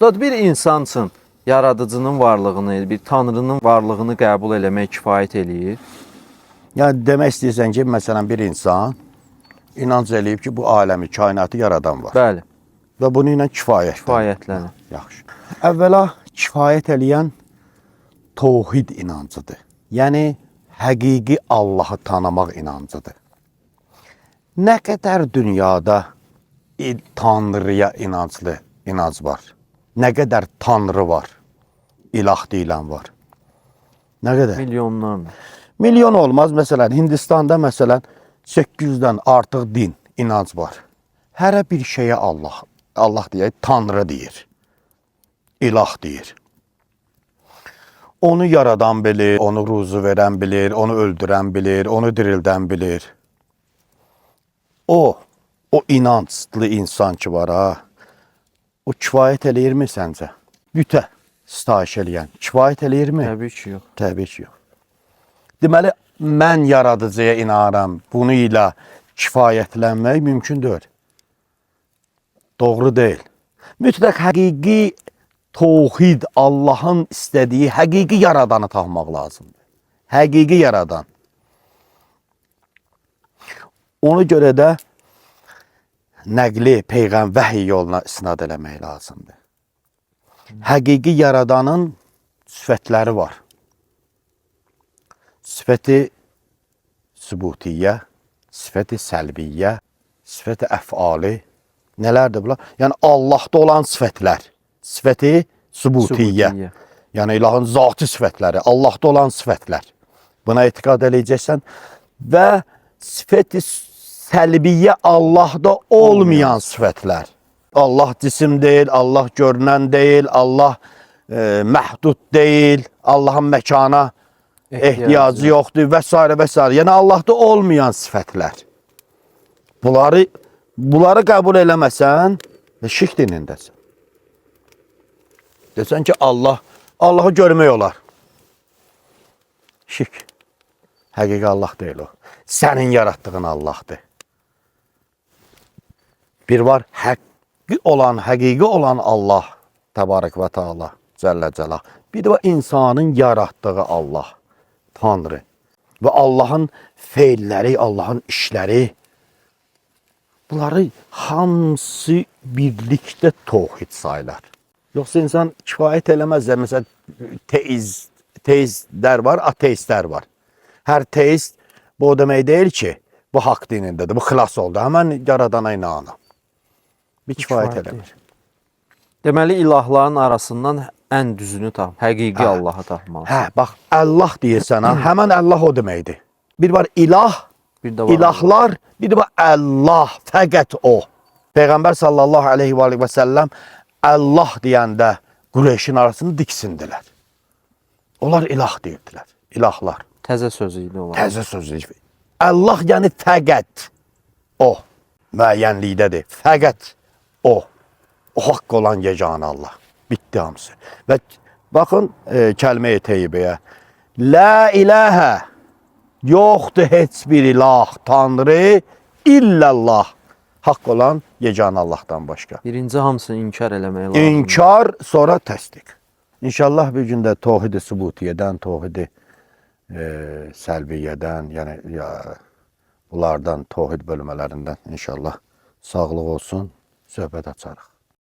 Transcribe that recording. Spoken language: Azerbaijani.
Ustad, bir insan üçün yaradıcının varlığını, bir tanrının varlığını qəbul eləmək kifayət eləyir. Yəni demək istəyirsən ki, məsələn bir insan inanc eləyib ki, bu aləmi, kainatı yaradan var. Bəli, Və bunu ilə kifayətlənir. kifayətlənir. Yaxşı. Əvvəla kifayət eləyən təvhid inancıdır. Yəni həqiqi Allahı tanımaq inancıdır. Nə qədər dünyada Tanrıya inanc var. Nə qədər Tanrı var. İlah deyilən var. Nə qədər? Milyonlarla. Milyon olmaz. Məsələn, Hindistanda məsələn 800-dən artıq din, inanc var. Hərə bir şeyə Allah deyək, Tanrı deyir. İlah deyir. Onu yaradan bilir, onu ruzu verən bilir, onu öldürən bilir, onu dirildən bilir. O inanclı insan ki var ha, o kifayət eləyirmi səncə? Bütə sitayiş eləyən kifayət eləyirmi? Təbii ki, yox. Təbii ki, yox. Deməli, mən yaradıcıya inanıram, bunu ilə kifayətlənmək mümkün deyil. Doğru deyil. Mütləq həqiqi təvhid, Allahın istədiyi həqiqi yaradanı tapmaq lazımdır. Həqiqi yaradan. Ona görə də nəqli, vəhiy yoluna istinad eləmək lazımdır. Həqiqi yaradanın sifətləri var. Sifəti sübutiyyə, sifəti səlbiyyə, sifəti əfali. Nələrdir bunlar? Yəni Allahda olan sifətlər. Sifəti sübutiyyə. Yəni ilahın zatı sifətləri, Allahda olan sifətlər. Buna etiqad eləyəcəksən və sifəti səlbiyyə Allahda olmayan sifətlər. Allah cisim deyil, Allah görünən deyil, Allah məhdud deyil, Allahın məkana ehtiyacı yoxdur və s. və s. Yəni Allahda olmayan sifətlər. Bunları qəbul eləməsən, şirk dinindəsən. Desən ki, Allahı görmək olar. Şirk. Həqiqi Allah deyil o. Sənin yaratdığın Allahdır. Bir var, həqiqi olan Allah, Təbarək və Teala, Cəllə Cəlal. Bir də var, insanın yaratdığı Allah, Tanrı. Və Allahın feilləri, Allahın işləri, bunları hamısı birlikdə təvhid sayılar. Yoxsa insan kifayət eləməzlər. Məsələn, teistlər var, ateistlər var. Hər teist bu demək deyil ki, bu haqq dinindədir, bu xilas oldu. Həmən yaradana inanam. Bir kifayət eləmir. Deməli, ilahların arasından ən düzünü tap, həqiqi Allahı tapmalı. Hə, bax, Allah deyirsən, həmən Allah o deməkdir. Bir var ilah, ilahlar, bir də var Allah, fəqət o. Peyğəmbər sallallahu aleyhi və səlləm Allah deyəndə Qureyşin arasını diksindilər. Onlar ilah deyirdilər, ilahlar. Təzə sözü idi onlar. Təzə sözü. Allah yəni fəqət o, müəyyənlikdədir. Fəqət o. O haqq olan yeganə Allah. Bitdi hamısı. Və baxın kəlmə-i teyyibəyə. La ilahə, yoxdur heç bir ilah, Tanrı, illallah. Haqq olan yeganə Allahdan başqa. Birinci hamısını inkar eləmək lazım. İnkar, sonra təsdiq. İnşallah bir gündə təvhid-i sübutiyyədən, təvhid-i səlbiyyədən, yəni bunlardan, təvhid bölmələrindən inşallah sağlıq olsun, söhbət açarıq.